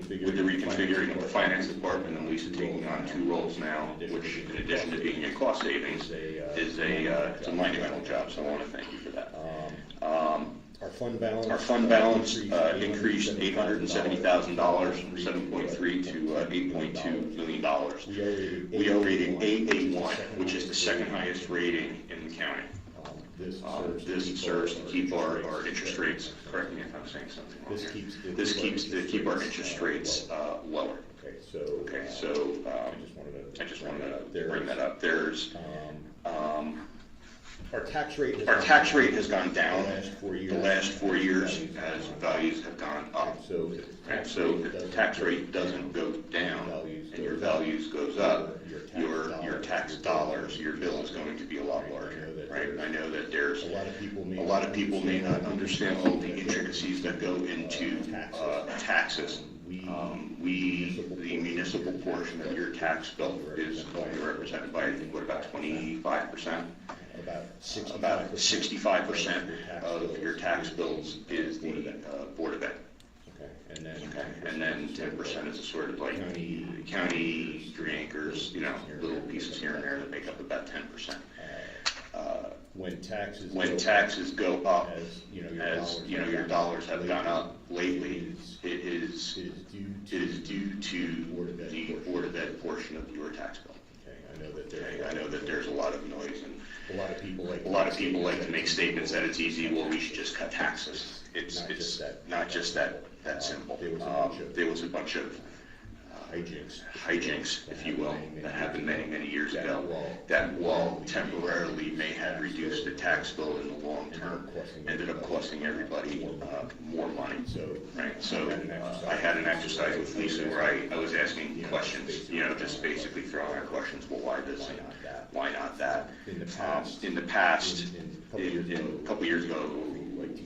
reconfiguring of the finance department, and Lisa taking on 2 roles now, which in addition to being a cost savings, is it's a monumental job, so I want to thank you for that. Our fund balance, increased $870,000 from 7.3 to $8.2 million. We are rating AA1, which is the second highest rating in the county. This serves to keep our interest rates, correct me if I'm saying something wrong here. This keeps to keep our interest rates lower. Okay, so I just wanted to bring that up. There's our tax rate has gone down the last 4 years as values have gone up. So if the tax rate doesn't go down and your values goes up, your tax dollars, your bill is going to be a lot larger, right? I know that there's a lot of people may not understand all the intricacies that go into taxes. The municipal portion of your tax bill is only represented by, I think, what, about 25%? About 65% of your tax bills is the Board of Ed. And then 10% is sort of like county, 3 acres, little pieces here and there that make up about 10%. When taxes go up, as your dollars have gone up lately, it is due to the Board of Ed portion of your tax bill. I know that there's a lot of noise, and a lot of people like to make statements that it's easy. Well, we should just cut taxes. It's not just that simple. There was a bunch of hijinks, if you will, that happened many years ago, that while temporarily may have reduced the tax bill in the long term, ended up costing everybody more money. Right? So I had an exercise with Lisa where I was asking questions, just basically throwing out questions. Well, why this and why not that? In the past, a couple years ago,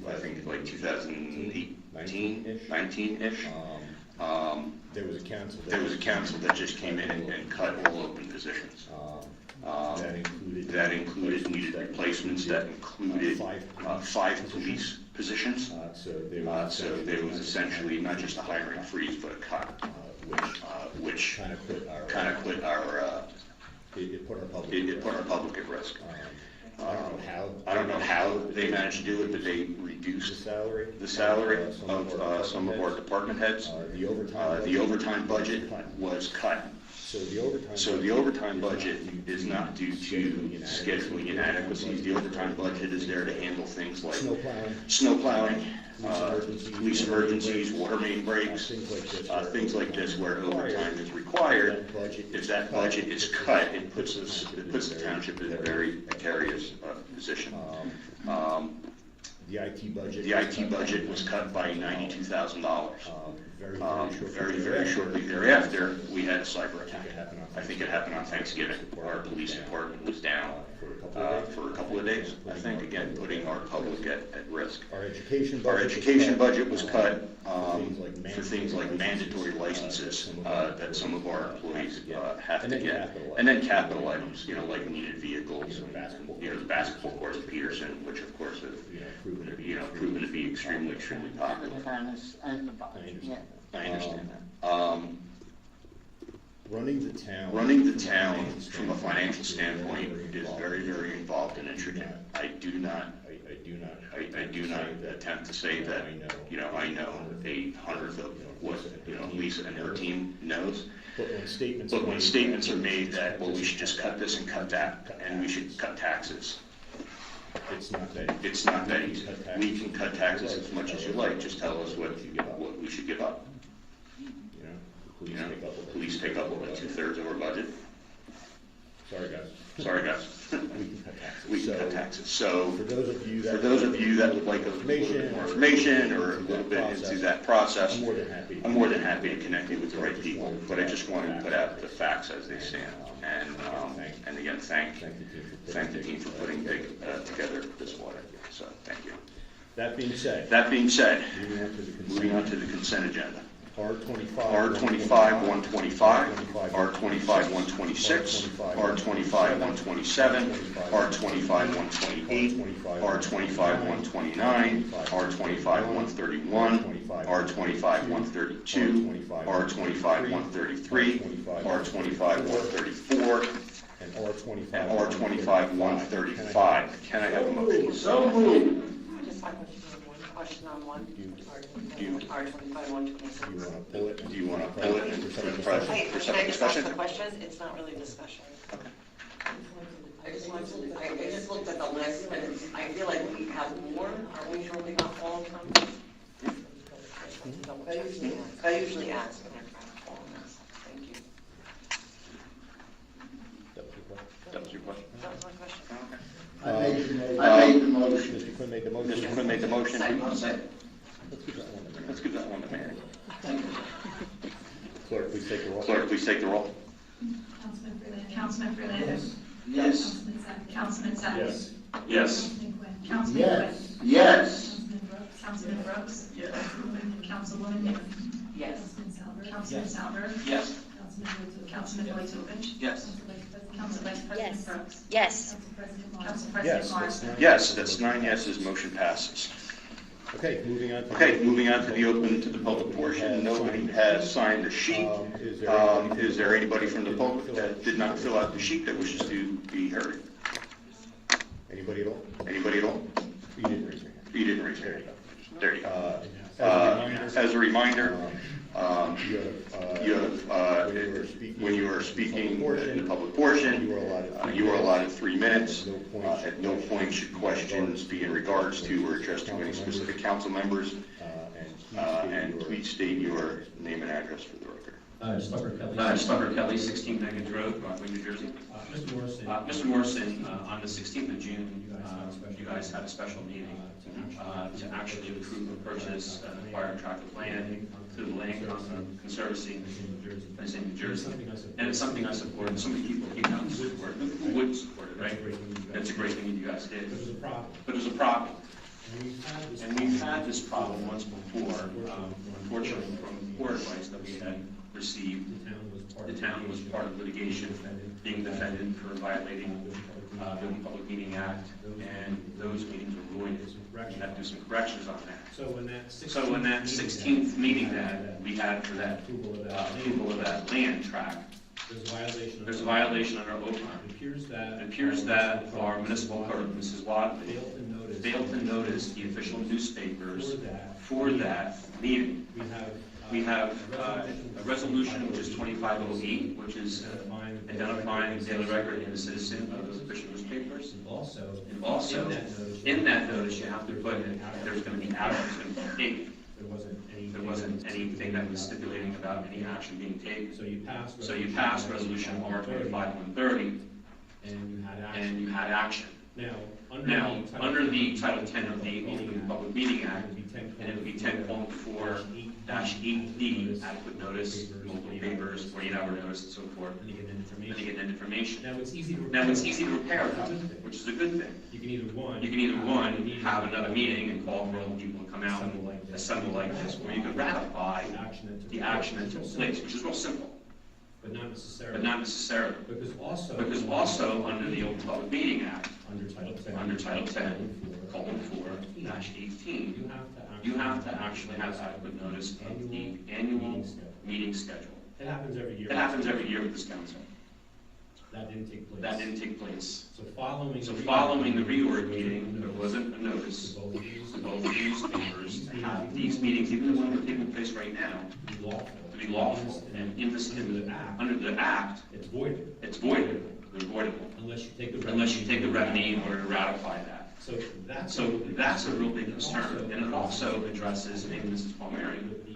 I think like 2018, 19-ish. There was a council that just came in and cut all open positions. That included needed replacements. That included 5 police positions. So there was essentially not just a hiring freeze, but a cut, which kind of put our public at risk. I don't know how they managed to do it, but they reduced the salary of some of our department heads. The overtime budget was cut. So the overtime budget is not due to scheduling inadequacies. The overtime budget is there to handle things like snow plowing, police emergencies, water main breaks, things like this where overtime is required. If that budget is cut, it puts the township in a very precarious position. The IT budget was cut by $92,000. Very shortly thereafter, we had a cyber attack. I think it happened on Thanksgiving. Our police department was down for a couple of days, I think, again, putting our public at risk. Our education budget was cut for things like mandatory licenses that some of our employees have to get. And then capital items, like needed vehicles, the basketball courts at Peterson, which of course have proven to be extremely popular. I understand that. Running the town from a financial standpoint is very involved and intricate. I do not attempt to say that I know 1/100 of what Lisa and her team knows. But when statements are made that, well, we should just cut this and cut that, and we should cut taxes, it's not that easy. We can cut taxes as much as you like. Just tell us what we should give up. Police take up over 2/3 of our budget. Sorry, guys. We can cut taxes. So for those of you that would like a little bit more information or a little bit into that process, I'm more than happy to connect you with the right people. But I just want to put out the facts as they stand. And again, thank the team for putting together this water. So thank you. That being said, moving on to the consent agenda. R25, 125, R25, 126, R25, 127, R25, 128, R25, 129, R25, 131, R25-132, R25-133, R25-134, and R25-135. Can I have a motion? So moved. I just have a question on one. Do you R25-126. Do you want to pull it for separate discussion? The question, it's not really discussion. Okay. I just looked at the list, and I feel like we have more. Are we sure we got all of them? I usually ask when I try to follow this. Thank you. That was your question? That was my question. Okay. I made the motion. Mr. Quinn made the motion. Mr. Quinn made the motion. Second. Let's give that one to Mary. Clerk, please take the roll. Clerk, please take the roll. Councilman Freeland. Yes. Councilman Sacks. Yes. Councilman Quinn. Councilman Yes. Quinn. Yes. Councilman Brooks. Yes. Councilwoman Newman. Yes. Councilman Salver. Yes. Councilman Boytovich. Yes. Council Vice President Brooks. Yes. Council President Yes, Morrison. Yes, that's 9 yeses, motion passes. Okay, moving on. Okay, moving on to the open to the public portion. Nobody has signed a sheet. Is there anybody from the public that did not fill out the sheet that wishes to be heard? Anybody at all? Anybody at all? You didn't raise your hand. You didn't raise your hand. There you go. As a reminder, As a reminder, when you are speaking in the public portion, you are allotted 3 minutes. At no point should questions be in regards to or addressed to any specific council members. And please state your name and address for the record. Stucker Kelly, 16 Meggins Road, Rockaway, New Jersey. Mr. Morrison, on the 16th of June, you guys had a special meeting to actually approve the purchase of fire tract of land to the Land Conservancy in New Jersey. And it's something I support, and so many people came out and support, who would support it, right? It's a great thing you guys did. But it was a problem. And we've had this problem once before, unfortunately, from poor advice that we had received. The town was part of litigation, being defended for violating the Public Meeting Act, and those meetings were voided. We had to do some corrections on that. So in that 16th meeting that we had for that approval of that land tract, there's a violation under OPMA. It appears that our municipal clerk, Mrs. Wadley, failed to notice the official newspapers for that meeting. We have a resolution, which is 2508, which is identifying the Daily Record and the Citizen of those official newspapers. And also, in that notice, you have to put in there's going to be action taken. There wasn't anything that was stipulating about any action being taken. So you passed resolution R25-130, and you had action. Now, under the Title 10 of the Open Public Meeting Act, and it would be 10.4-8D, adequate notice, multiple papers, 48-hour notice, and so forth, and you get information. Now, it's easy to repair that, which is a good thing. You can either one, have another meeting and call for all the people to come out and assemble like this, or you can ratify the action that took place, which is real simple. But not necessarily. Because also under the Open Public Meeting Act, under Title 10:4-18, you have to actually have adequate notice of the annual meeting schedule. It happens every year with this council. That didn't take place. So following the reorg meeting, there wasn't a notice to both newspapers to have these meetings, even the one we're taking place right now, to be lawful. And under the act, it's voidable. They're voidable. Unless you take the remedy in order to ratify that. So that's a real big concern. And it also addresses, maybe Mrs. Palmieri, with the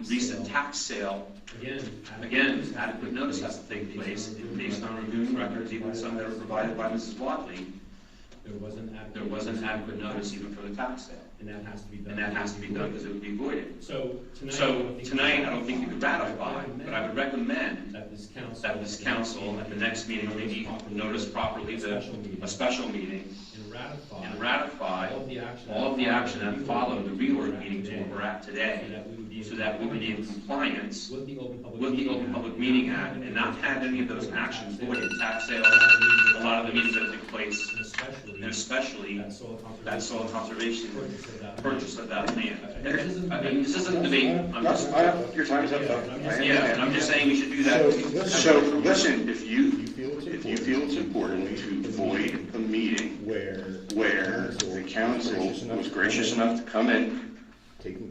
recent tax sale. Again, adequate notice has to take place based on reviewing records, even some that were provided by Mrs. Wadley. There wasn't adequate notice even for the tax sale. And that has to be done because it would be voided. So tonight, I don't think you could ratify, but I would recommend that this council at the next meeting maybe notice properly a special meeting and ratify all of the action that followed the reorg meeting to where we're at today, so that we would be in compliance with the Open Public Meeting Act and not have any of those actions voided, tax sales, a lot of the meetings that took place, and especially that soil conservation purchase of that land. I mean, this isn't a debate, I'm just, Your time's up. yeah, and I'm just saying we should do that. So, listen, if you feel it's important to void a meeting where the council was gracious enough to come in, taking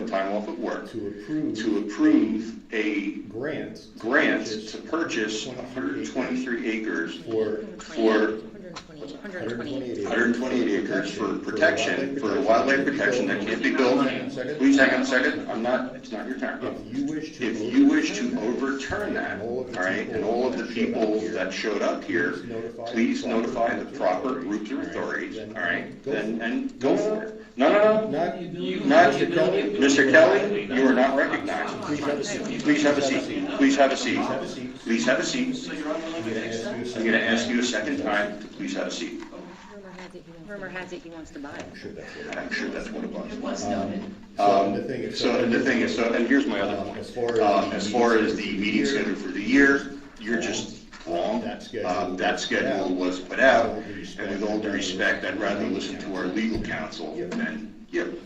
time off at work, to approve a grant to purchase 123 acres for 128 acres for protection, for wildlife protection that can't be built. Please hang on a second, it's not your turn. If you wish to overturn that, all right, and all of the people that showed up here, please notify the proper groups or authorities, all right, and go for it. No, not Mr. Kelly, you are not recognized. Please have a seat. Please have a seat. Please have a seat. Please have a seat. I'm going to ask you a second time to please have a seat. Rumor has it he wants to buy it. I'm sure that's what it was. So the thing is, and here's my other point. As far as the meeting schedule for the year, you're just wrong. That schedule was put out, and with all due respect, I'd rather listen to our legal counsel than you.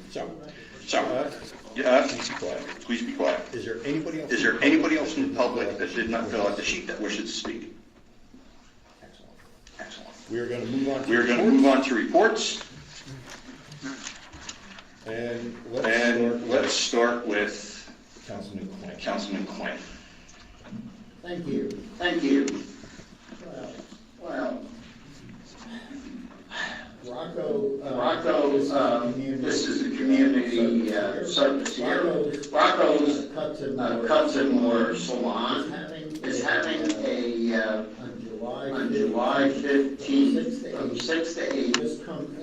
Please be quiet. Is there anybody else in the public that did not fill out the sheet that wishes to speak? Excellent. We are going to move on. We are going to move on to reports, and let's start with Councilman Quinn. Thank you. Well, Rocco, this is a community service here. Rocco's Cuts and More Salon is having on July 15th from 6 to 8.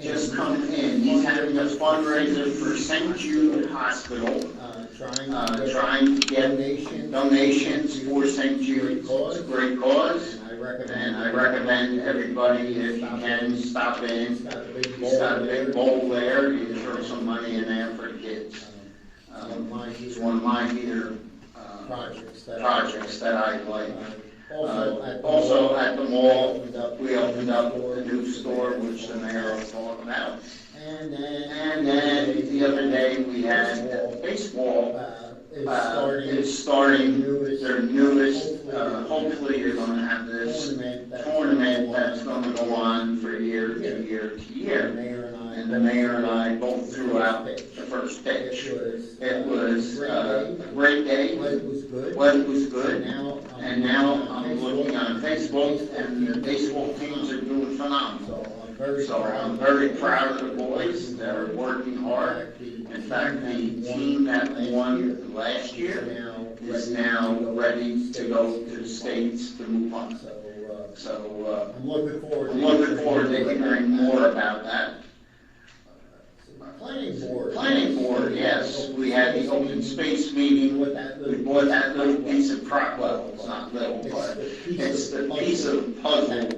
Just come in. He's having a fundraiser for St. Jude Hospital, trying to get donations for St. Jude. It's a great cause. And I recommend everybody, if you can, stop in. He's got a big bowl there, you can throw some money in there for the kids. It's one of my heater projects that I like. Also at the mall, we opened up a new store, which the mayor will talk about. And then the other day, we had baseball is starting their newest, hopefully you're going to have this tournament that's going to go on for year to year. And the mayor and I both threw out the first pitch. It was a great day. Weather was good. And now I'm looking on Facebook, and the baseball teams are doing phenomenal. So I'm very proud of the boys that are working hard. In fact, the team that won last year is now ready to go to the States to move on. So I'm looking forward to hearing more about that. Planning board, yes. We had the open space meeting. We bought that little piece of well, it's not little, but it's the piece of puzzle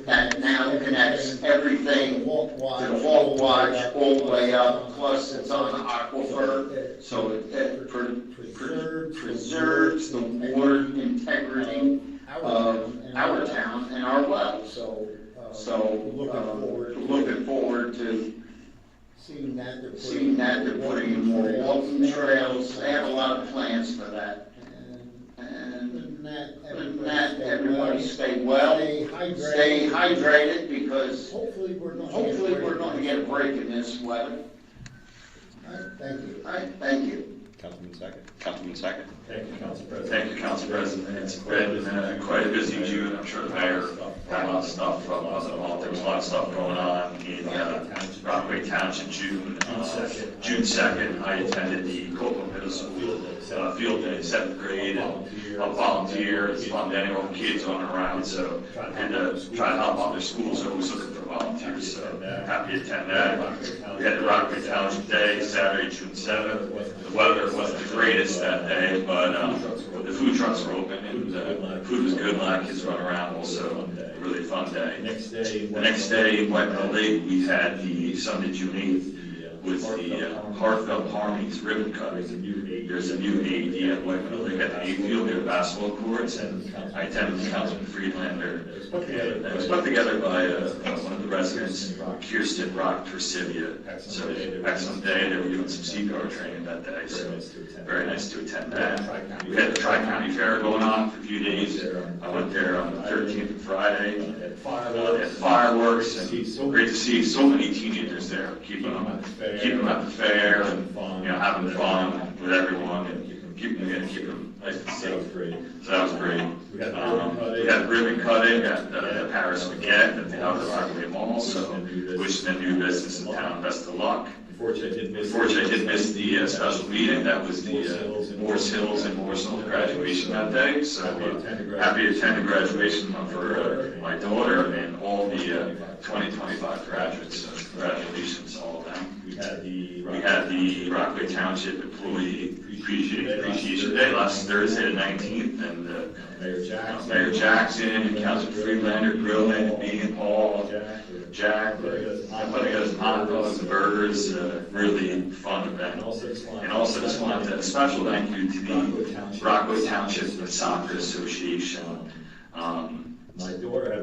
that now connects everything to the Hawk Watch all the way up. Plus, it's on the aquifer, so it preserves the water integrity of our town and our wells. So looking forward to seeing that they're putting in more walking trails. They have a lot of plans for that. And that everybody stay well, stay hydrated, because hopefully we're going to get a break in this weather. All right, thank you. Councilman Second. Thank you, Council President. Thank you, Council President. It's been quite a busy June. I'm sure the mayor had a lot of stuff. There was a lot of stuff going on in Rockaway Township June 2nd. I attended the Copeland middle school field day, 7th grade, and I'll volunteer. It's fun to anyone, kids on and around, so, and try to help other schools. They're always looking for volunteers, so happy to attend that. We had the Rockaway Township Day, Saturday, June 7th. The weather wasn't the greatest that day, but the food trucks were open, and food was good, a lot of kids run around also. A really fun day. The next day in White Meadow Lake, we had the Sunday, June 8th, with the Heartfelt Harmonies ribbon cutting. There's a new AED at White Meadow Lake at the A field, near the basketball courts, and I attended the Councilman Friedlander. It was put together by one of the residents, Kirsten Rock Persivia. So excellent day. They were doing some CPR training that day, so very nice to attend that. We had the Tri-County Fair going on for a few days. I went there on the 13th and Friday. They had fireworks, and great to see so many teenagers there, keeping them at the fair, and having fun with everyone, and keep them nice and safe. So that was great. We had ribbon cutting at the Paris Baguette at the Outer Rockaway Mall, so wishing the new business in town best of luck. Unfortunately, I did miss the special meeting. That was the Morris Hills and Morris Hills graduation that day. So happy to attend the graduation for my daughter and all the 2025 graduates. So congratulations to all of them. We had the Rockaway Township Employee Appreciation Day last Thursday, the 19th, and Mayor Jackson and Councilman Friedlander grilling, me and Paul, Jack, putting us hot dogs and burgers, really fun event. And also just wanted a special thank you to the Rockaway Township Soccer Association. My daughter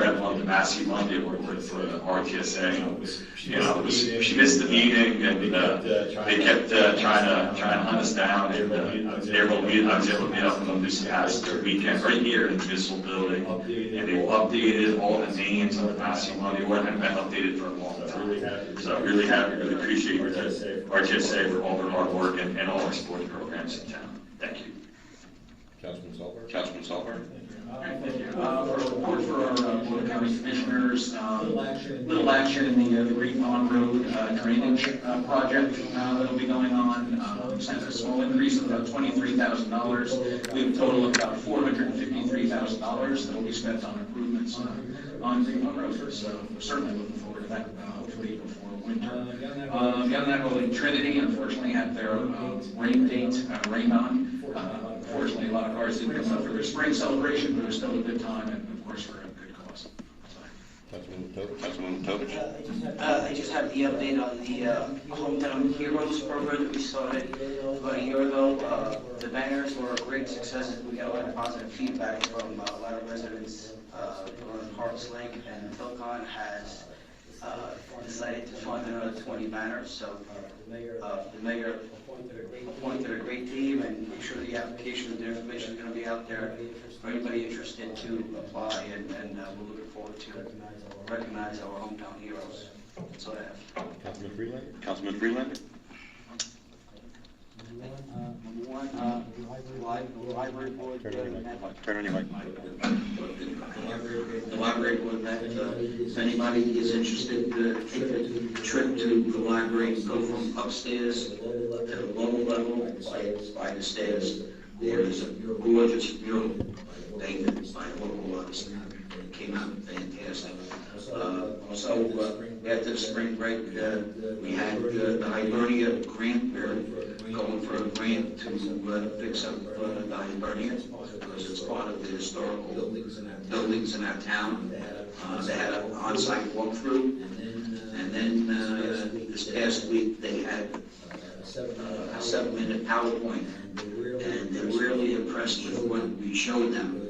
had won the Massey Monday Award for RTSA. She missed the meeting, and they kept trying to hunt us down. And I was able to meet up with them this past weekend, right here in the municipal building. And they updated all the names on the Massey Monday Award. Hadn't been updated for a long time. So I'm really happy, really appreciate RTSA for all their hard work and all our sports programs in town. Thank you. Councilman Salver. Thank you. For a report for our Board of County Commissioners, little action in the Green Pond Road drainage project that'll be going on. Sent a small increase of about $23,000. We have a total of about $453,000 that will be spent on improvements on Green Pond Road. So we're certainly looking forward to that, hopefully before winter. Beyond that, Holy Trinity unfortunately had their rain date rained on. Unfortunately, a lot of cars didn't come out for their spring celebration, but it was still a good time, and of course, for a good cause. Councilman Tovich. I just have the update on the Hometown Heroes program that we started about a year ago. The banners were a great success. We got a lot of positive feedback from a lot of residents around Parks Lake, and Philcon has decided to fund another 20 banners. So the mayor appointed a great team, and make sure the application and the information is going to be out there for anybody interested to apply, and we're looking forward to recognize our hometown heroes. That's all I have. Councilman Freeland. Number one, library board. Turn on your mic. The library board met. If anybody is interested, take a trip to the library and go from upstairs to the lower level by the stairs. There is a gorgeous mural painted by a local artist. It came out fantastic. Also, after the spring break, we had the Hibernia grant. We're going for a grant to fix up the Hibernia because it's part of the historical buildings in our town. They had an on-site walkthrough, and then this past week they had a 7-minute PowerPoint, and they're really impressed with what we showed them,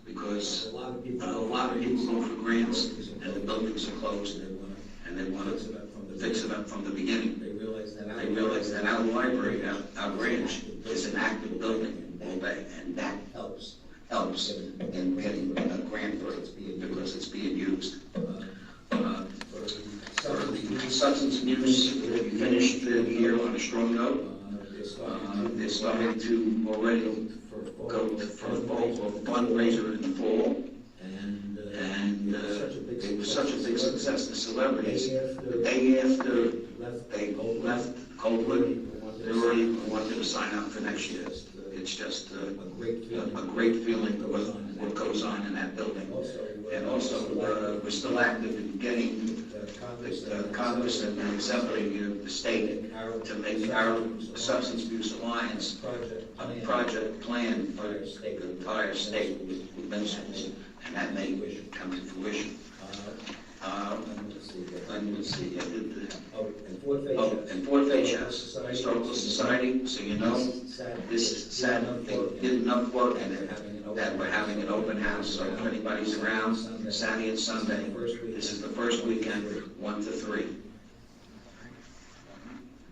because a lot of people go for grants and the buildings are closed, and they want to fix it up from the beginning. They realize that our library, our branch, is an active building all day, and that helps in getting a grant for it because it's being used. For the substance abuse, we finished the year on a strong note. They're starting to already go for a fundraiser in the fall, and it was such a big success. The celebrities, the day after they left Coldwood, they already wanted to to sign up for next year. It's just a great feeling what goes on in that building. And also, we're still active in getting the Congress and the Assembly of the state to make our Substance Abuse Alliance a project plan for the entire state with ministers, and that may come to fruition. Let's see, and Fort Page House, Historical Society, so you know, this is sad, they did enough work in it, that we're having an open house, so if anybody's around, Saturday and Sunday, this is the first weekend, 1 to 3.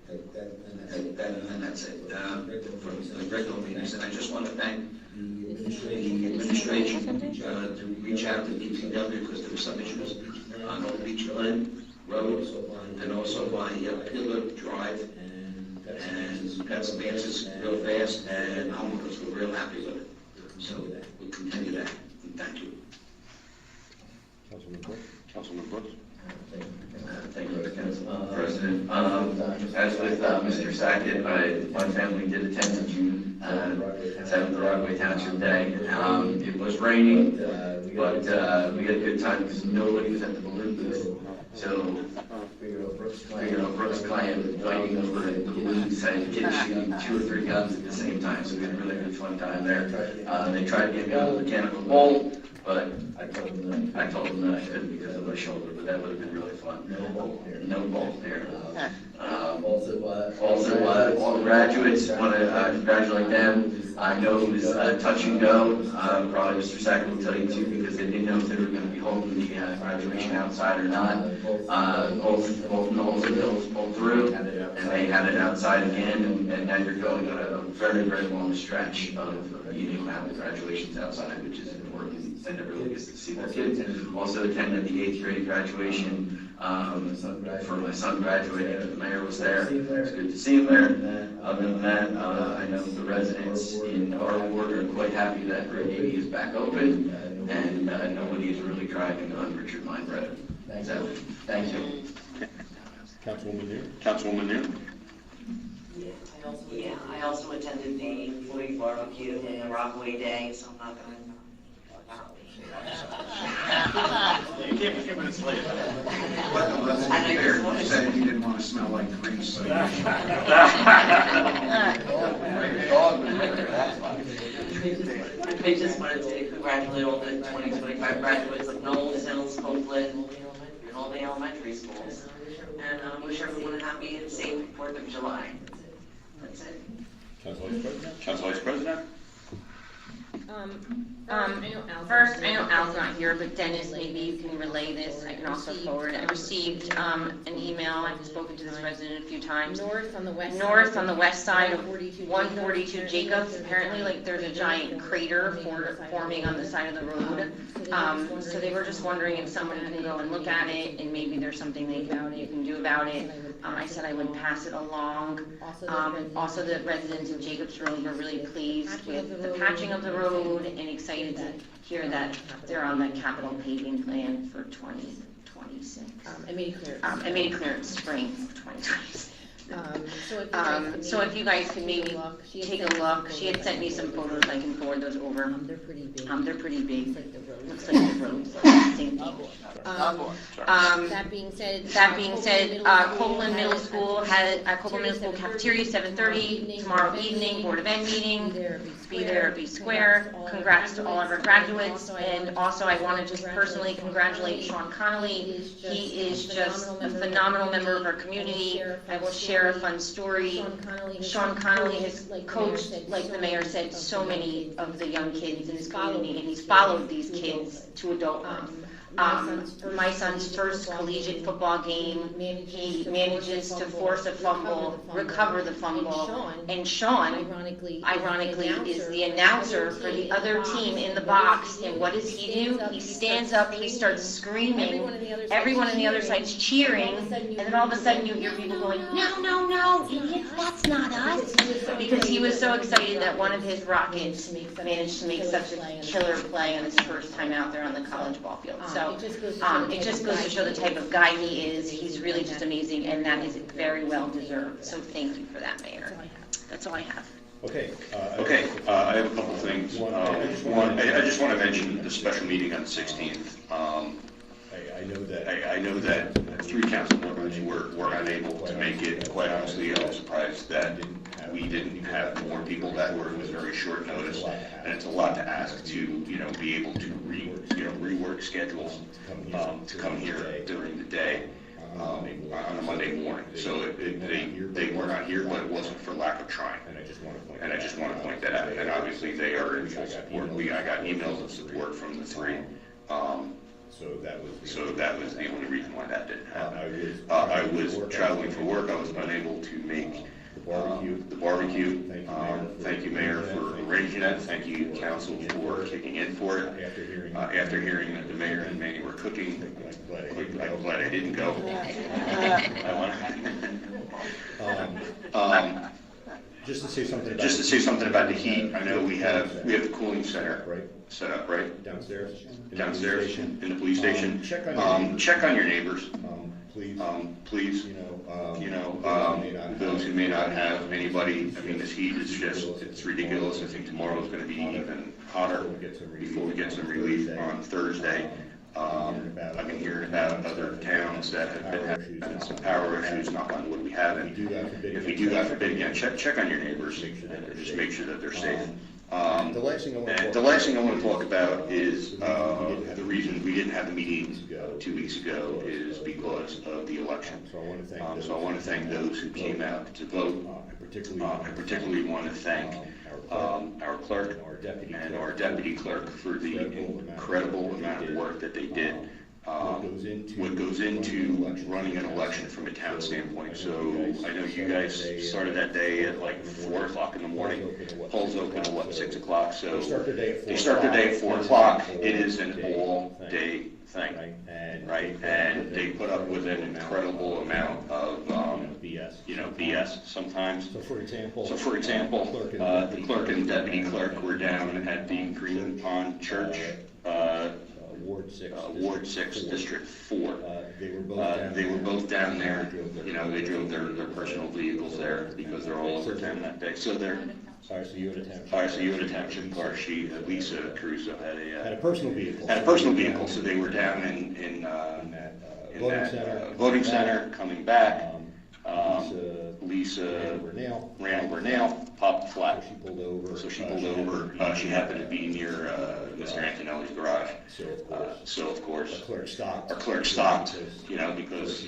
And that's it, for the regular meetings, and I just want to thank the administration to reach out to DPW because there were some issues on Old Beach Glen Road and also by Pillar Drive, and got some answers real fast, and homeowners were real happy with it. So we'll continue that, and thank you. Councilman Brooks? Thank you, Mr. Council President. As with Mr. Sackett, my family did attend the June 7th Rockaway Township Day. It was raining, but we had a good time because nobody was at the balloon booth. So, Brooks client fighting over the balloons, had kids shooting 2 or 3 guns at the same time, so we had a really good fun time there. They tried to get me on the mechanical bull, but I told them that I couldn't because of my shoulder, but that would have been really fun. No bolt there. Also, all the graduates, want to congratulate them. I know it was touch and go. Probably Mr. Sackett will tell you too, because they didn't know if they were going to be holding the graduation outside or not. Both Knowles and Bills pulled through, and they had it outside again, and now you're going on a very, very long stretch of being able to have the graduations outside, which is important, and everyone gets to see their kids. Also attended the 8th grade graduation for my son graduating. The mayor was there. It was good to see him there. Other than that, I know the residents in our ward are quite happy that grade 80 is back open, and nobody is really driving on Richard Mine Road. So, thank you. Councilwoman Neer? Yeah, I also attended the employee barbecue and the Rockaway Day, so I'm not gonna. You came a few minutes late. I know you're You said you didn't want to smell like grease. So I just wanted to congratulate all the 2025 graduates of Knowles, Hills, Copeland, and all the elementary schools. And wish everyone a happy and safe 4th of July. That's it. Council Vice President? First, I know Al's not here, but Dennis, maybe you can relay this. I can also forward. I received an email. I've spoken to this resident a few times. North on the west side of 142 Jacobs. Apparently, like there's a giant crater forming on the side of the road. So they were just wondering if someone can go and look at it, and maybe there's something they can do about it. I said I would pass it along. Also, the residents of Jacobs Road were really pleased with the patching of the road and excited to hear that they're on the capital paving plan for 2026. I made it clear. I made it clear it's spring of 2026. So if you guys could maybe take a look. She had sent me some photos. I can forward those over. They're pretty big. They're pretty big. Looks like the road. Looks like the road. Same thing. That being said, Copeland Middle School had Copeland Middle School cafeteria 7:30 tomorrow evening. Board of Ed meeting. Be there, be square. Congrats to all of our graduates, and also I want to just personally congratulate Sean Connolly. He is just a phenomenal member of our community. I will share a fun story. Sean Connolly has coached, like the mayor said, so many of the young kids in his community, and he's followed these kids to adulthood. My son's first collegiate football game, he manages to force a fumble, recover the fumble, and Sean, ironically, is the announcer for the other team in the box, and what does he do? He stands up, he starts screaming, everyone on the other side's cheering, and then all of a sudden you hear people going, no, idiots, that's not us, because he was so excited that one of his Rockets managed to make such a killer play on his first time out there on the college ball field. So it just goes to show the type of guy he is. He's really just amazing, and that is very well deserved. So thank you for that, Mayor. That's all I have. Okay. I have a couple things. One, I just want to mention the special meeting on the 16th. I know that 3 council members were unable to make it. Quite honestly, I was surprised that we didn't have more people that were with very short notice, and it's a lot to ask to, be able to rework schedules to come here during the day on a Monday morning. So they were not here, but it wasn't for lack of trying. And I just want to point that out. And obviously, they are in full support. I got emails of support from the 3. So that was the only reason why that didn't happen. I was traveling for work. I was unable to make the barbecue. Thank you, Mayor, for arranging that. Thank you, Council, for kicking in for it. After hearing that the Mayor and Manny were cooking, I'm glad I didn't go. Just to say something about the heat. I know we have the cooling center set up, right? Downstairs in the police station. Check on your neighbors. Please. Those who may not have anybody. I mean, this heat is it's ridiculous. I think tomorrow is going to be even hotter before we get some relief on Thursday. I've been hearing about other towns that have been having some power issues. Knock on wood, we haven't. If we do, God forbid, again, check on your neighbors and just make sure that they're safe. The last thing I want to talk about is the reason we didn't have the meeting 2 weeks ago is because of the election. So I want to thank those who came out to vote. I particularly want to thank our clerk and our deputy clerk for the incredible amount of work that they did. What goes into running an election from a town standpoint. So I know you guys started that day at like 4 o'clock in the morning. Polls open at 6 o'clock. So they start their day at 4 o'clock. It is an all-day thing, right? And they put up with an incredible amount of BS sometimes. So for example, the clerk and deputy clerk were down at the Green Pond Church. Ward 6, District 4. They were both down there. They drove their personal vehicles there because they're all over town that day. So they're. Sorry, so you had a township clerk. Lisa Caruso had a personal vehicle. So they were down in that voting center, coming back. Lisa ran over nail, popped flat. So she pulled over. She happened to be near Mr. Antonelli's garage. So of course, our clerk stopped, because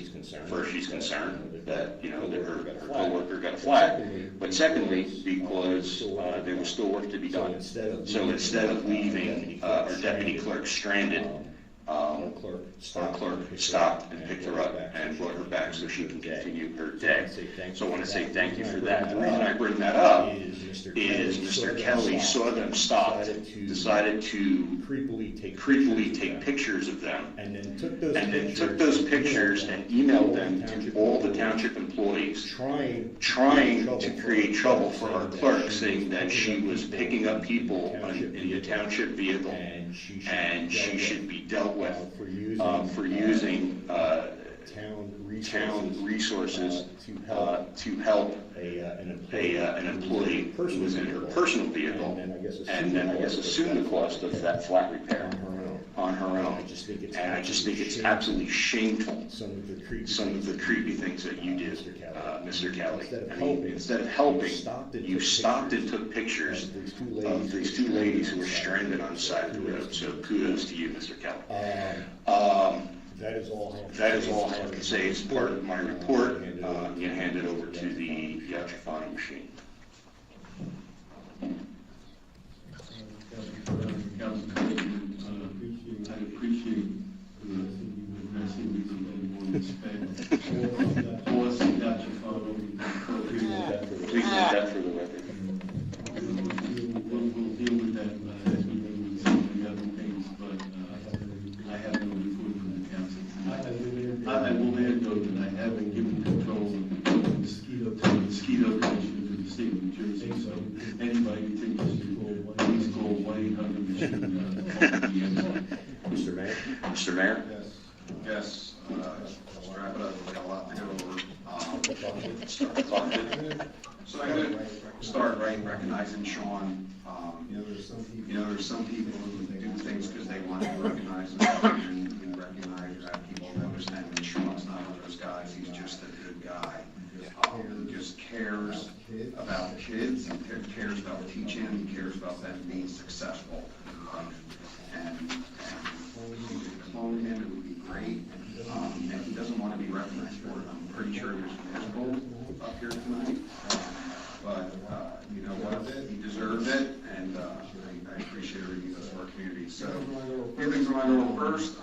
first she's concerned that, that her coworker got a flag. But secondly, because there was still work to be done. So instead of leaving our deputy clerk stranded, our clerk stopped and picked her up and brought her back so she can continue her day. So I want to say thank you for that. The reason I bring that up is Mr. Kelly saw them stop, decided to creepily take pictures of them, and then took those pictures and emailed them to all the township employees, trying to create trouble for our clerk, saying that she was picking up people in the township vehicle and she should be dealt with for using town resources to help an employee who was in her personal vehicle, and then I guess assume the cost of that flat repair on her own. And I just think it's absolutely shameful, some of the creepy things that you did, Mr. Kelly. I mean, instead of helping, you stopped and took pictures of these 2 ladies who were stranded on the side of the road. So kudos to you, Mr. Kelly. That is all I have to say. It's part of my report. You hand it over to the Yatrafani machine. I appreciate the message Please note that for the record. We'll deal with that as we deal with some of the other things, but I have no report from the council. I will add though that I have been given control of the mosquito commission to the state of New Jersey, so anybody who thinks please call 1-800-MACHINE. Mr. Mayor? Yes, let's wrap it up. We've got a lot to go over. Start the clock. So I did. recognizing Sean. There's some people who do things because they want to be recognized, and we recognize that people understand that Sean's not one of those guys. He's just a good guy. He just cares about kids, he cares about teaching, he cares about them being successful in life. And if you could clone him, it would be great. And he doesn't want to be recognized for it. I'm pretty sure there's some people up here tonight. But you know what? He deserves it, and I appreciate everything he does for our community. So, a few things I want to go over first.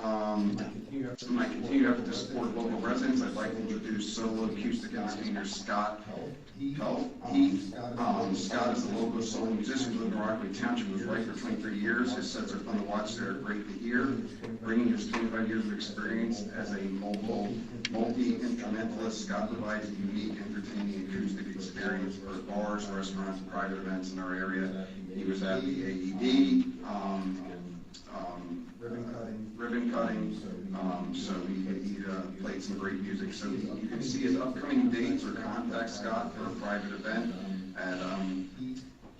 In my continued effort to support local residents, I'd like to introduce solo acoustic entertainer Scott Heath. Scott is a local solo musician who lived in Rockaway Township with his wife for 23 years. His sets are fun to watch, they're great to hear. Bringing his 25 years of experience as a multi-instrumentalist, Scott provides a unique, entertaining acoustic experience for bars, restaurants, and private events in our area. He was at the AED, ribbon cutting, so he played some great music. So you can see his upcoming dates or contact Scott for a private event at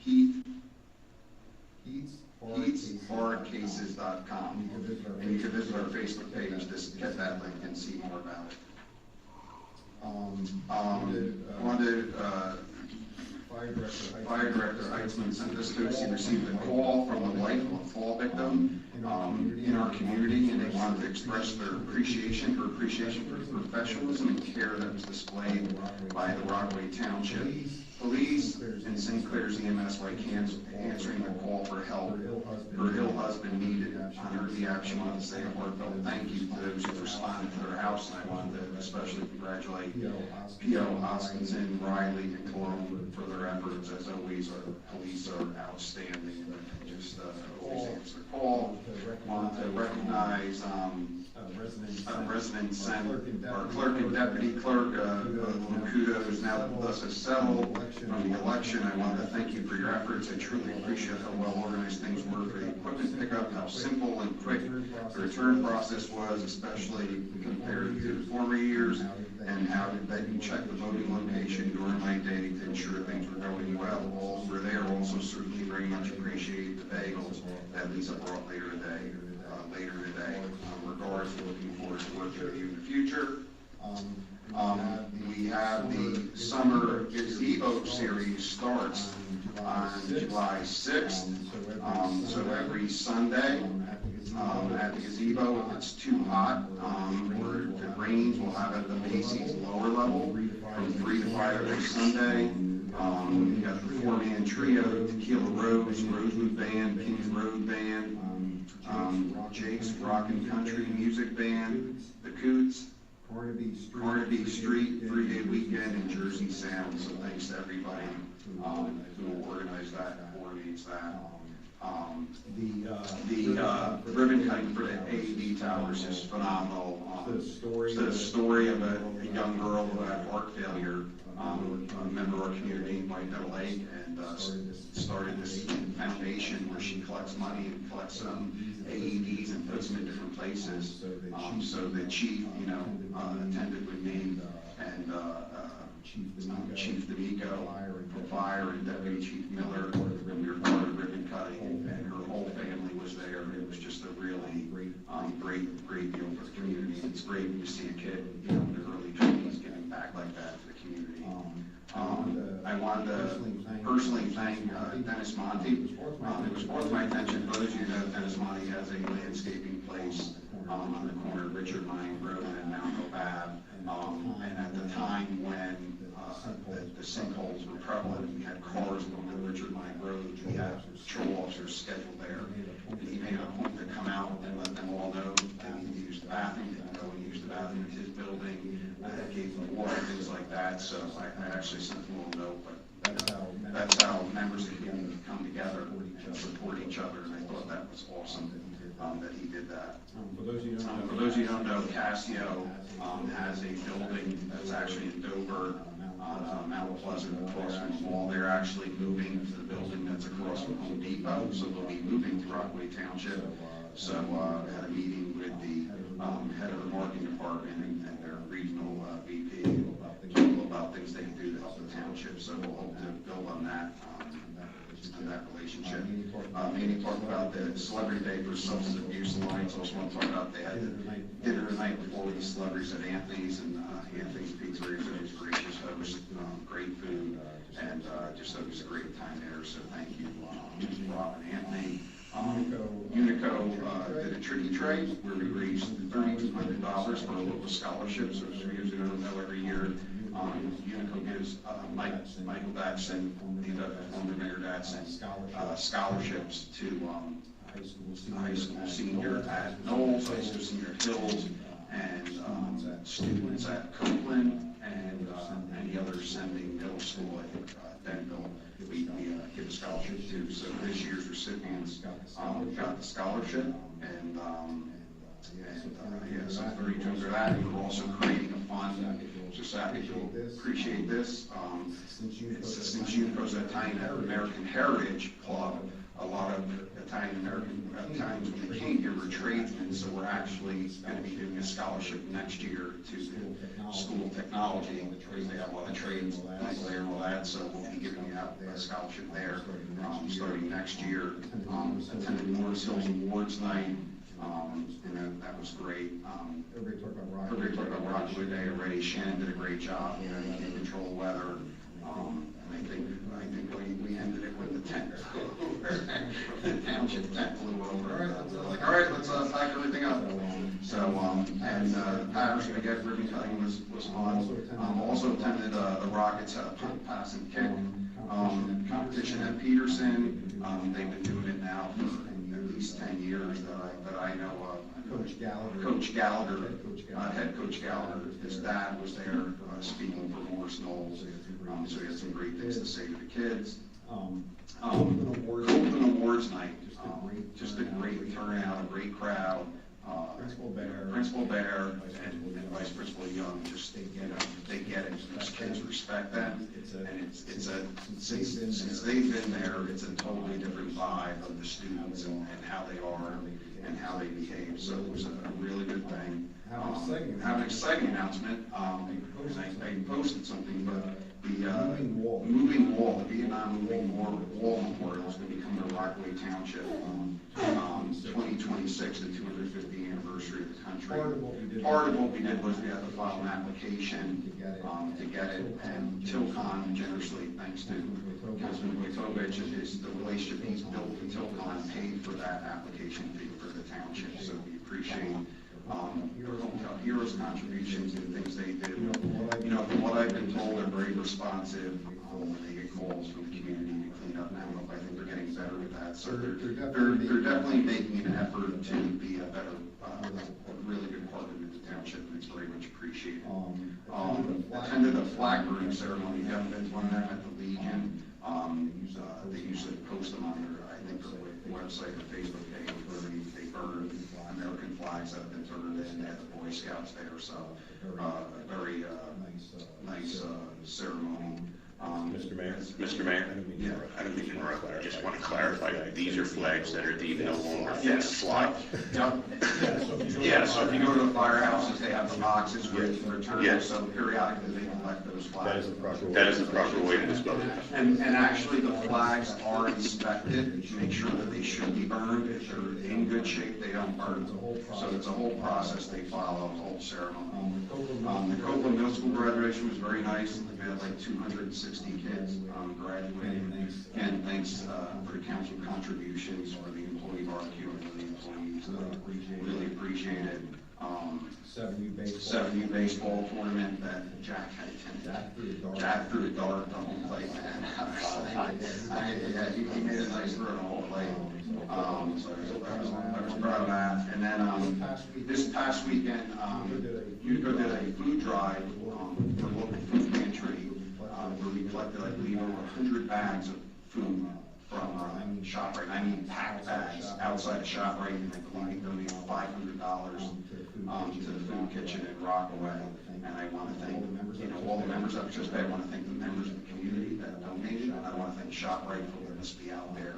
heathsbarcases.com. And you can visit our Facebook page to get that link and see more about it. Fire Director Heitzman sent this to us. He received a call from the wife of a fall victim in our community, and they wanted to express their appreciation for the professionalism and care that was displayed by the Rockaway Township Police and St. Clair's EMS by answering the call for help her ill husband needed. On her behalf, she wanted to say a heartfelt thank you to those who responded to their house, and I wanted to especially congratulate P.O. Hoskinson, Riley, and Corum for their efforts. As always, our police are outstanding. Just always answer the call. Want to recognize residents and our clerk and deputy clerk, kudos now that the dust has settled from the election. I want to thank you for your efforts. I truly appreciate how well organized things were for the equipment pickup, how simple and quick the return process was, especially compared to former years, and how that you checked the voting location during my day to ensure things were going well. All were there. Also certainly very much appreciate the bagels that Lisa brought later today. Regards to looking forward to working with you in the future. We have the summer gazebo series starts on July 6th. So every Sunday at the gazebo, if it's too hot or if it rains, we'll have it at the Macy's lower level from 3 to 5 every Sunday. We got the 4-man trio, Tequila Rose, Rosewood Band, Kings Road Band, Jake's Rock and Country Music Band, the Coots, Carnaby Street, 3-day weekend, and Jersey Sound. So thanks to everybody who organized that and coordinates that. The ribbon cutting for the AED towers is phenomenal. It's the story of a young girl who had heart failure, a member of our community, White Devil Lake, and started this foundation where she collects money and collects AEDs and puts them in different places. So the chief, attended with me, and Chief D'Amico from Fire and Deputy Chief Miller, and we were part of ribbon cutting, and her whole family was there. It was just a really great deal for the community. It's great when you see a kid, in their early 20s giving back like that to the community. I wanted to personally thank Dennis Monty. It was brought to my attention, both of you know Dennis Monty has a landscaping place on the corner of Richard Mine Road and Mount Hope Ave. And at the time when the sinkholes were prevalent, we had cars going to Richard Mine Road. We had patrol officers scheduled there. And he made a point to come out and let them all know they need to use the bathroom. They can go and use the bathroom in his building. Gave them water, things like that. So I actually sent them a little note, but that's how members of the community come together and support each other. And I thought that was awesome that he did that. For those of you who don't know, Casio has a building that's actually in Dover on Mount Pleasant across from the mall. They're actually moving to the building that's across from Home Depot, so they'll be moving to Rockaway Township. So I had a meeting with the head of the marketing department and their regional VP about about things they can do to help the township, so we'll hope to build on that relationship. Amy talked about the Celebrity Day for Substance Abuse Alliance. Also want to talk about they had dinner the night before with these celebrities at Anthony's, and Anthony's Pizzeria was gracious host, great food, and just it was a great time there, so thank you, Rob and Anthony. Unico did a tricky trade where we raised $3,200 for a local scholarship, so as we know every year, Unico gives Michael Datson, former Mayor Datson, scholarships to high school senior at Knowles, high school senior at Hills, and students at Copeland, and any other sending middle school, I think Denville, we give a scholarship to. So this year's recipients got the scholarship, and so I'm very enjoying that. And we're also creating a fund. Just I think you'll appreciate this. Since Unico's Italian American Heritage Club, a lot of Italian American Italians when they came here were tradesmen, so we're actually going to be doing a scholarship next year to the School of Technology, because they have a lot of trades there and all that, so we'll be giving out a scholarship there starting next year. Attended Morris Hills Awards Night, and that was great. Everybody talked about Rockaway Day already. Shannon did a great job, you can control weather. And I think we ended it with the tent. The township tent flew over. We were like, all right, let's pack everything up. So, and Patter's Spaghetti Ribbon Cutting was fun. Also attended the Rockets Pass and Kick competition at Peterson. They've been doing it now for at least 10 years that I know of. Coach Gallagher, head coach Gallagher, his dad was there speaking for Morris Knowles, so he had some great things to say to the kids. Copeland Awards Night, just a great turnout, a great crowd. Principal Bear and Vice Principal Young, just they get it. These kids respect them, and since they've been there, it's a totally different vibe of the students and how they are and how they behave. So it was a really good thing. Have an exciting announcement. I posted something, but the moving wall, the Vietnam moving wall memorial is going to become the Rockaway Township 2026, the 250th anniversary of the country. Part of what we did was we had to file an application to get it, and Tilcon generously, thanks to Councilman Wojtovich, is the relationship he's built with Tilcon, paid for that application fee for the township. So we appreciate your Hometown Heroes contributions and things they do. You know, from what I've been told, they're very responsive when they get calls from the community to clean up. Now, I think they're getting better with that. So they're definitely making an effort to be a better, a really good partner with the township, and it's very much appreciated. Attended the flag burning ceremony. You haven't been to one of them at the Legion. They usually post them on their, I think, their website or Facebook page where they burn American flags that have been turned in. They had the Boy Scouts there, so a very nice ceremony. Mr. Mayor? Mr. Mayor? Yeah. I don't mean to interrupt, I just want to clarify, these are flags that are deemed no longer fit to fly. Yeah, so if you go to the firehouses, they have the boxes where you return them, so periodically they collect those flags. That is the proper way to dispose of them. And actually, the flags are inspected to make sure that they should be burned. If they're in good shape, they don't burn. So it's a whole process they follow, the whole ceremony. The Copeland Middle School graduation was very nice. We had like 260 kids graduating. And thanks for the council contributions for the employee barbecue and for the employees. Really appreciate it. 7U baseball tournament that Jack had attended. Jack threw a dart the whole play, man. Yeah, he made a nice throw the whole play. So I was proud of that. And then this past weekend, Unico did a food drive for local food pantry where we collected, I believe, over 100 bags of food from ShopRite. I mean, packed bags outside of ShopRite, and I believe we donated $500 to the food kitchen in Rockaway. And I want to thank, all the members that participated. I want to thank the members of the community that donated, and I want to thank ShopRite for letting us be out there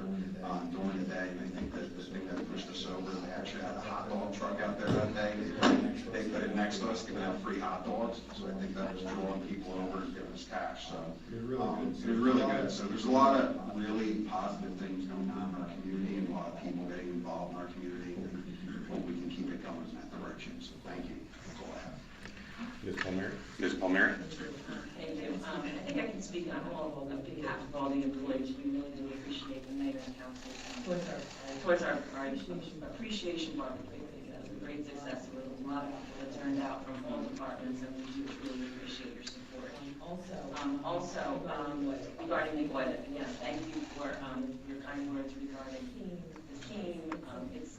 during the day. And I think that the thing that pushed us over, they actually had a hot dog truck out there that day. They they live next to us giving out free hot dogs, so I think that was drawing people over and giving us cash, so. It was really good, so there's a lot of really positive things going on in our community, and a lot of people getting involved in our community, and hope we can keep it going in that direction, so thank you, that's all I have. Ms. Palmieri? Ms. Palmieri? Thank you. I think I can speak on behalf of all the employees. We really do appreciate the mayor and council towards our appreciation bar. It was a great success. There was a lot of people that turned out from all departments, and we do truly appreciate your support. Also, regarding the Guada, again, thank you for your kind words regarding the team.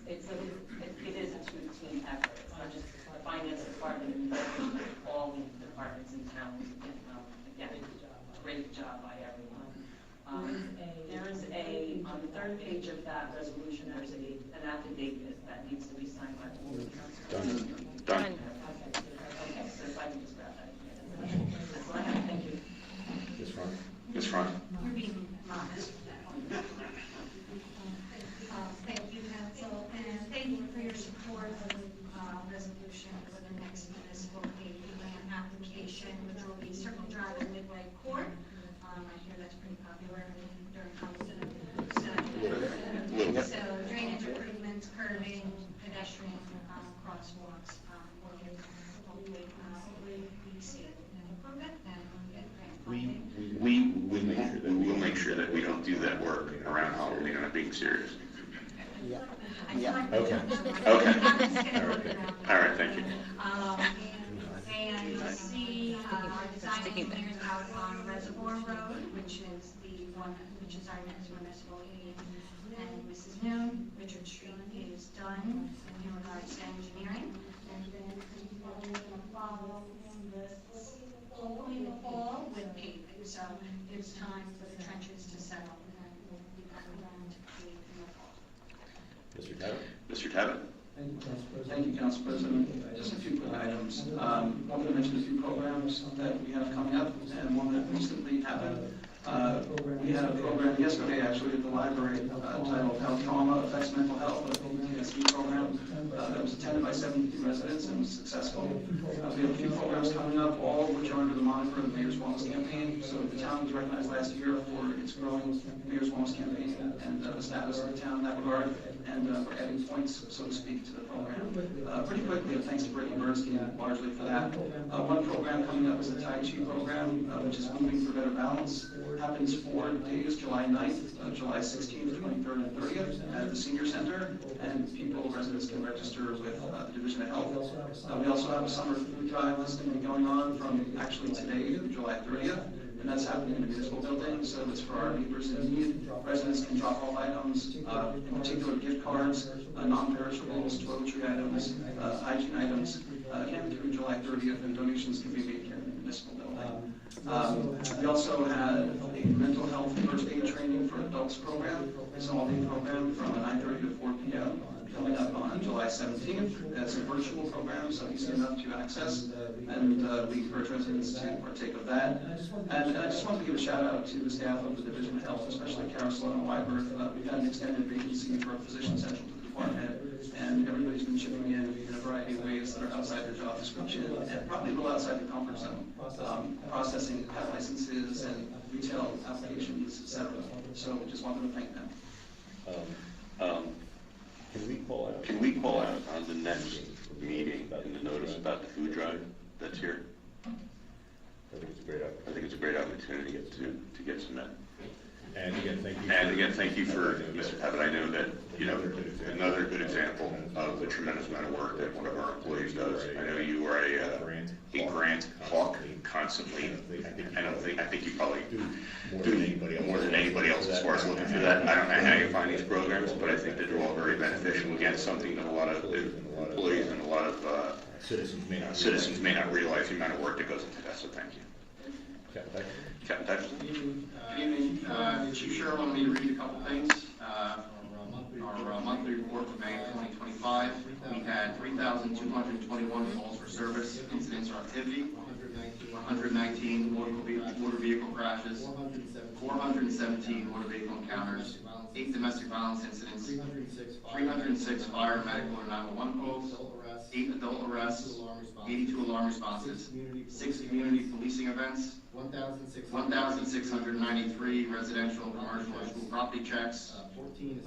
It is a two-team effort. It's not just the finance department, but all the departments in town. Again, great job by everyone. There is on the third page of that resolution, there's an affidavit that needs to be signed by all the council. Done. Okay, so if I can just grab that. That's all I have, thank you. Ms. Front? Ms. Front? You're being modest. Thank you, council, and thank you for your support of the resolution for the next municipal paving plan application, which will be Circle Drive and Midway Court. I hear that's pretty popular during COVID. So drainage improvements, curbing, pedestrian crosswalks, hopefully we see an improvement and get grant funding. We will make sure that we don't do that work around Halloween. I'm being serious. Yeah. Okay. Okay. All right, thank you. And you see our design engineers out on Reservoir Road, which is our next municipal aid. And Mrs. Noon, Richard Street is done in regards to engineering. And then we're going to follow in hopefully in the fall with paving. So it's time for the trenches to settle, and then we'll be back around to pave in the fall. Mr. Tabbitt? Mr. Tabbitt? Thank you, Council President. Just a few quick items. Wanted to mention a few programs that we have coming up, and one that recently happened. We had a program yesterday, actually, at the library titled How Trauma Affects Mental Health, a PTSD program that was attended by 72 residents and was successful. We have a few programs coming up, all of which are under the moniker of the Mayor's Wellness Campaign. So the town was recognized last year for its growing Mayor's Wellness Campaign and the status of the town in that regard, and for adding points, so to speak, to the program. Pretty quickly, thanks to Brittany Bernstein largely for that. One program coming up is the Tai Chi program, which is Moving for Better Balance. Happens 4 days, July 9th, July 16th, 23rd, and 30th at the Senior Center, and residents can register with the Division of Health. We also have a summer food drive that's going to be going on from actually today to July 30th, and that's happening in the municipal building, so it's for our neighbors in need. Residents can drop off items, in particular gift cards, non-perishables, toiletry items, hygiene items, again through July 30th, and donations can be made here in the municipal building. We also had a mental health first aid training for adults program. It's an all-day program from 9:30 to 4 p.m. coming up on July 17th. That's a virtual program, so easy enough to access, and we encourage residents to partake of that. And I just want to give a shout out to the staff of the Division of Health, especially Kara Sloan and Wyberth. We've had an extended vacancy for a physician central to the department, and everybody's been chipping in a variety of ways that are outside their job description and probably a little outside the comfort zone, processing pet licenses and retail applications, etc. So just wanted to thank them. Can we call out on the next meeting in the notice about the food drive that's here? I think it's a great opportunity to get some men. And again, thank you. And again, thank you for Mr. Tabbitt. I know that, another good example of the tremendous amount of work that one of our employees does. I know you are a grant hawk constantly, and I think you probably do more than anybody else as far as looking for that. I don't know how you find these programs, but I think that they're all very beneficial. Again, something that a lot of employees and a lot of citizens may not realize the amount of work that goes into that, so thank you. Captain Tyson. Good evening. Chief Sherrill wanted me to read a couple things. Our monthly report for May 2025, we had 3,221 calls for service, incidents or activity, 119 motor vehicle crashes, 417 motor vehicle encounters, 8 domestic violence incidents, 306 fire, medical, or 911 calls, 8 adult arrests, 82 alarm responses, 6 community policing events, 1,693 residential, commercial, or school property checks, 14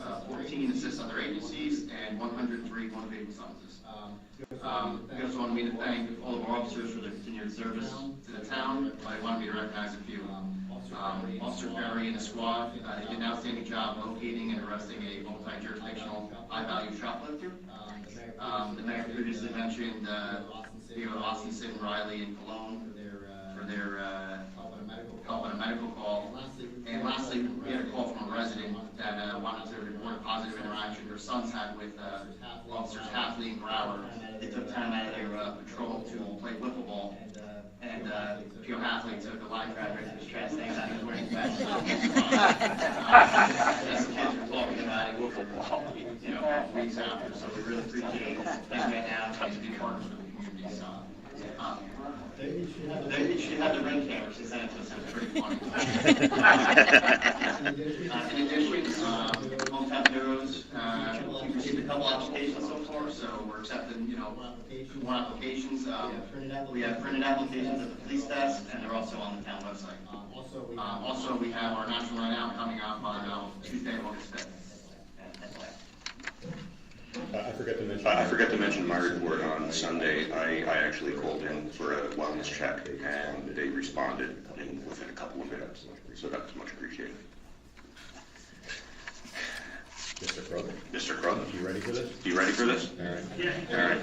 assists other agencies, and 103 motivated summonses. We also wanted me to thank all of our officers for their continued service to the town. I wanted me to recognize a few. Officer Perry and the squad, they did an outstanding job locating and arresting a multi-jurisdictional high-value shoplifter. The mayor previously mentioned Austinson, Riley, and Cologne for their help on a medical call. And lastly, we had a call from a resident that wanted to report a positive interaction their sons had with officers Hafley and Brower. They took time out of their patrol to play wiffle ball. And Joe Hafley took a line driver to his chest, thanks that he was wearing a vest. As the kids were talking about it, wiffle ball, weeks after, so we really appreciate things right now, trying to be partners with the community. So, they should have the ring camera, she sent it to us, it was pretty funny. In addition, Hometown Heroes, we've received a couple applications so far, so we're accepting, more applications. We have printed applications at the police desk, and they're also on the town website. Also, we have our National Night Out coming up on Tuesday, August 5th. I forgot to mention my report on Sunday. I actually called in for a wellness check, and they responded within a couple of minutes, so that was much appreciated. Mr. Crow, you ready for this? You ready for this? All right. Yeah. All right.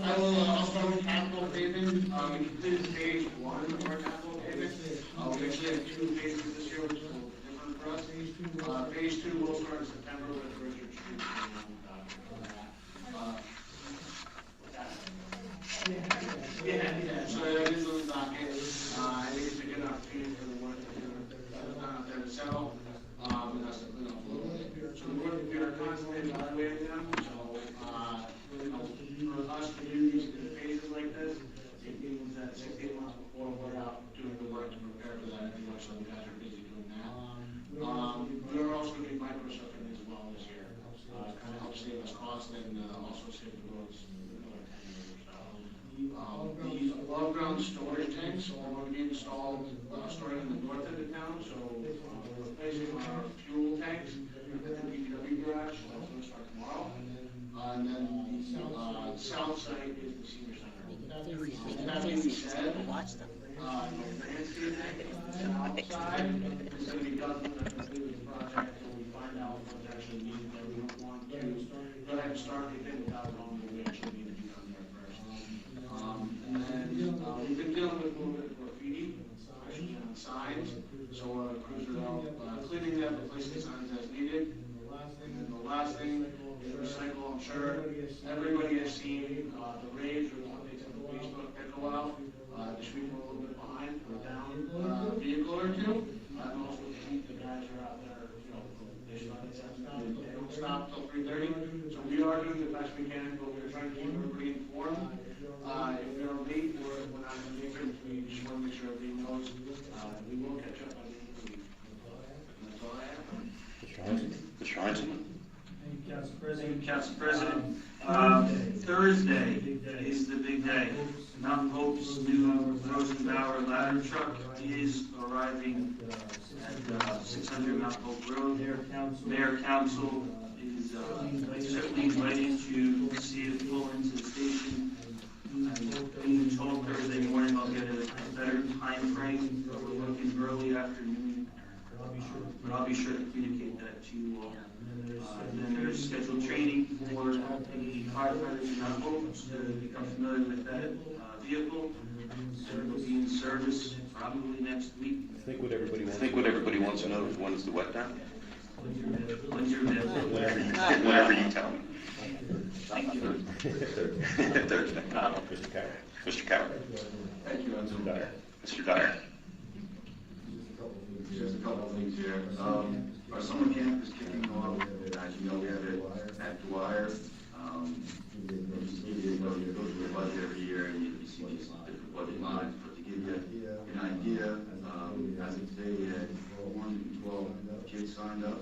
I'll start with capital pavement. We completed phase 1 of our capital pavement. We actually have 2 phases this year, which is a little different for us. Phase 2 will start in September with Richard Street. So that is on the docket. I think it's a good opportunity for the work that was done out there to settle. So we are constantly evaluating them. So, for us to do these phases like this, it means that 16 months before we're out doing the work to prepare for that, so the guys are busy doing that. We're also doing micro-surfing as well this year. Kind of help save us cost and also save the roads. These above-ground storage tanks are going to be installed, starting in the north of the town, so we're replacing our fuel tanks at the DPW garage, so that's going to start tomorrow. And then the south side is the senior center. That being said, the landscape outside is going to be done when I complete the project, until we find out what's actually needed there. We don't want to go ahead and start anything without knowing what we actually need to be done there first. And then we've been dealing with a little bit of graffiti, especially on signs. So crews are out cleaning them, replacing signs as needed. And then the last thing is recycle. I'm sure everybody has seen the rage or the updates on the Facebook that go out. This week we're a little bit behind. We're down a vehicle or two. And also the guys are out there, they don't stop till 3:30. So we are doing the best we can, but we're trying to keep everybody informed. If we are late, we're not going to make it. We just want to make sure everybody knows. We will catch up by the end of the week. And that's all I have. Mr. Heinzen. Council President, Thursday is the big day. Mountain Hope's new Rosenbauer ladder truck is arriving at 600 Mount Hope Road. Mayor Council is certainly invited to see it pull into the station. I'm being told Thursday morning I'll get a better time frame, but we're looking early afternoon. But I'll be sure to communicate that to you all. And then there's scheduled training for the firefighters in Mount Hope to become familiar with that vehicle. And it'll be in service probably next week. I think what everybody wants to know is when's the wet down? When's your deadline? Whenever you tell me. Thank you. Thursday. Mr. Coward. Thank you, Mr. Dyer. Mr. Dyer. Just a couple of things here. Our summer camp is kicking off. As you know, we have it at Dwyer. Just give you, go through the budget every year, and you see these different budget lines. But to give you an idea, as of today, we had 112 kids signed up,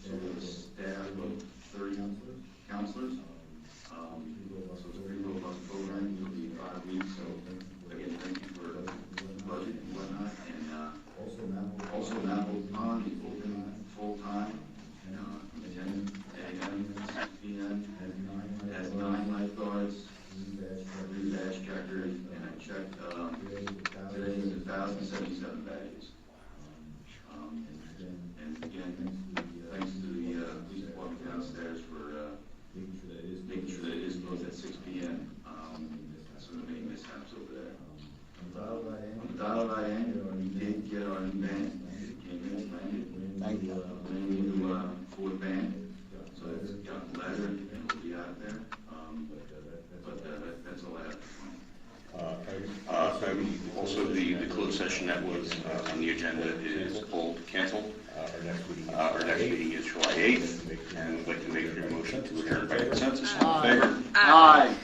so with a staff of 30 counselors. So it's a pretty robust program, it'll be 5 weeks, so again, thank you for the budget and whatnot, and also Mapple Pond is open full-time, from 10 a.m. to 6 p.m. Has 9 lifeguards, 3 badge checkers, and I checked, today is 1,077 badges. And again, thanks to the police department downstairs for making sure that it is closed at 6 p.m. So there are many mishaps over there. On the dial right end, we did get our new band. It came in, landed. Brand new Ford band. So it's got a letter and it'll be out there. But that's all I have. Also, the closed session that was on the agenda is canceled. Our next meeting is July 8th, and we'd like to make a motion to adjourn by consensus. In favor? Aye.